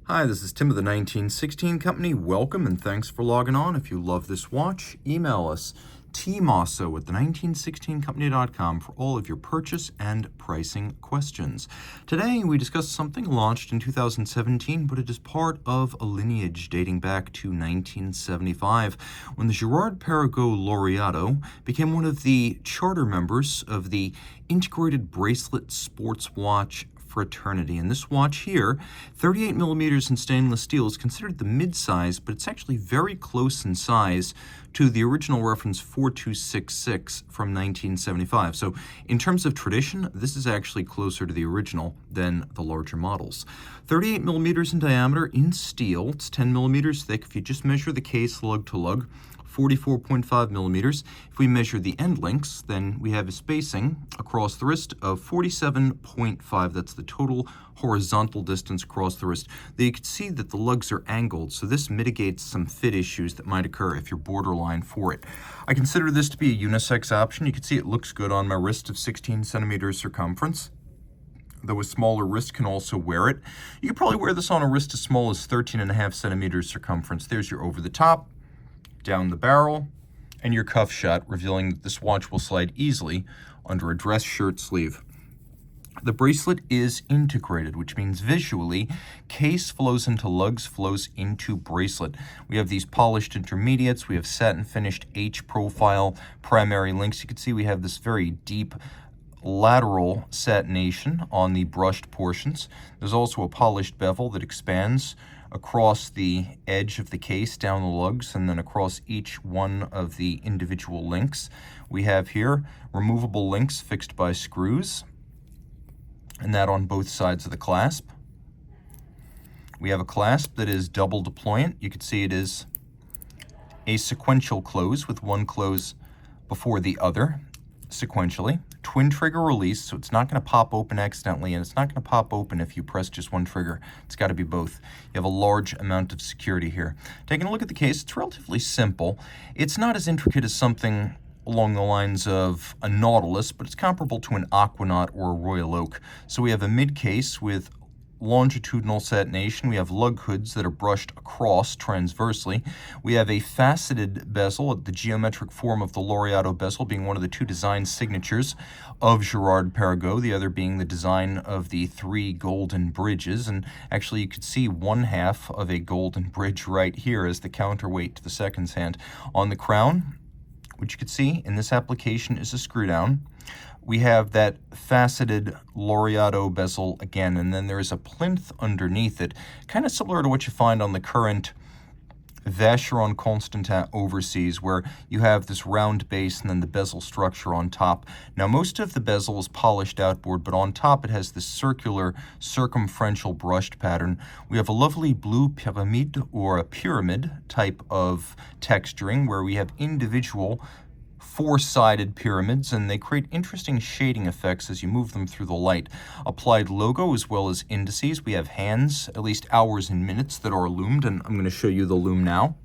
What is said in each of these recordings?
Hi, this is Tim of the 1916 Company. Welcome and thanks for logging on. If you love this watch, email us Team Mosso at the1916company.com for all of your purchase and pricing questions. Today we discuss something launched in 2017, but it is part of a lineage dating back to 1975 when the Girard Perregaux Laureato became one of the charter members of the Integrated Bracelet Sports Watch fraternity. And this watch here, 38 millimeters in stainless steel, is considered the mid-size, but it's actually very close in size to the original reference 4266 from 1975. So in terms of tradition, this is actually closer to the original than the larger models. 38 millimeters in diameter in steel. It's 10 millimeters thick. If you just measure the case lug-to-lug, 44.5 millimeters. If we measure the end links, then we have a spacing across the wrist of 47.5. That's the total horizontal distance across the wrist. Now you can see that the lugs are angled, so this mitigates some fit issues that might occur if you're borderline for it. I consider this to be a unisex option. You can see it looks good on my wrist of 16 centimeters circumference, though a smaller wrist can also wear it. You could probably wear this on a wrist as small as 13.5 centimeters circumference. There's your over the top, down the barrel, and your cuff shot, revealing that this watch will slide easily under a dress shirt sleeve. The bracelet is integrated, which means visually, case flows into lugs, flows into bracelet. We have these polished intermediates, we have satin finished H profile primary links. You can see we have this very deep lateral satination on the brushed portions. There's also a polished bevel that expands across the edge of the case, down the lugs, and then across each one of the individual links. We have here removable links fixed by screws, and that on both sides of the clasp. We have a clasp that is double deployant. You can see it is a sequential close with one close before the other sequentially. Twin trigger release, so it's not going to pop open accidentally, and it's not going to pop open if you press just one trigger. It's got to be both. You have a large amount of security here. Taking a look at the case, it's relatively simple. It's not as intricate as something along the lines of a Nautilus, but it's comparable to an Aquanaut or a Royal Oak. So we have a mid case with longitudinal satination. We have lug hoods that are brushed across transversely. We have a faceted bezel, the geometric form of the Laureato bezel being one of the two design signatures of Girard Perregaux, the other being the design of the three golden bridges. And actually you could see one half of a golden bridge right here as the counterweight to the seconds hand. On the crown, which you can see in this application is a screw down, we have that faceted Laureato bezel again, and then there is a plinth underneath it, kind of similar to what you find on the current Vacheron Constantin overseas, where you have this round base and then the bezel structure on top. Now, most of the bezel is polished outboard, but on top it has this circular circumferential brushed pattern. We have a lovely blue pyramid or a pyramid type of texturing where we have individual four-sided pyramids, and they create interesting shading effects as you move them through the light. Applied logo as well as indices. We have hands, at least hours and minutes, that are loomed, and I'm going to show you the loom now.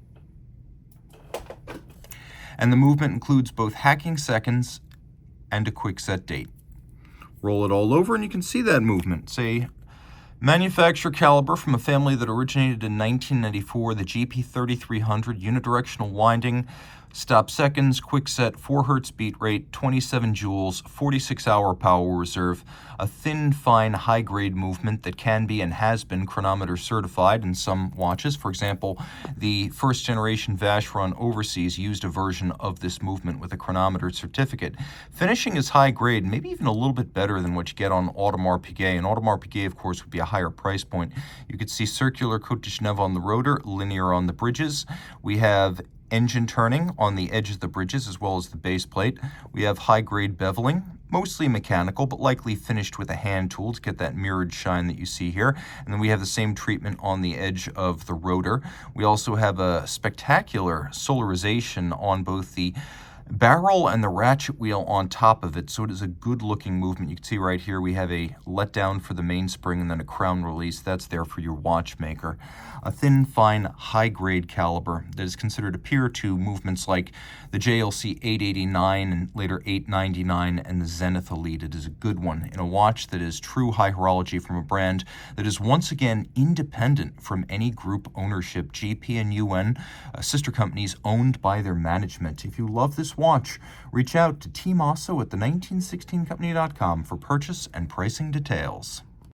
And the movement includes both hacking seconds and a quick set date. Roll it all over and you can see that movement. It's a manufacturer caliber from a family that originated in 1994, the GP3300 unidirectional winding, stop seconds, quick set, 4 hertz beat rate, 27 joules, 46-hour power reserve, a thin, fine, high-grade movement that can be and has been chronometer certified in some watches. For example, the first-generation Vacheron overseas used a version of this movement with a chronometer certificate. Finishing is high-grade, maybe even a little bit better than what you get on Audemars Piguet. And Audemars Piguet, of course, would be a higher price point. You could see circular Côte de Genève on the rotor, linear on the bridges. We have engine turning on the edge of the bridges as well as the base plate. We have high-grade beveling, mostly mechanical, but likely finished with a hand tool to get that mirrored shine that you see here. And then we have the same treatment on the edge of the rotor. We also have a spectacular solarization on both the barrel and the ratchet wheel on top of it, so it is a good looking movement. You can see right here we have a letdown for the mainspring and then a crown release. That's there for your watchmaker. A thin, fine, high-grade caliber that is considered a peer to movements like the JLC 889 and later 899 and the Zenith Elite. It is a good one in a watch that is true high horology from a brand that is once again independent from any group ownership. GP and UN, sister companies owned by their management. If you love this watch, reach out to Team Mosso at the 1916company.com for purchase and pricing details.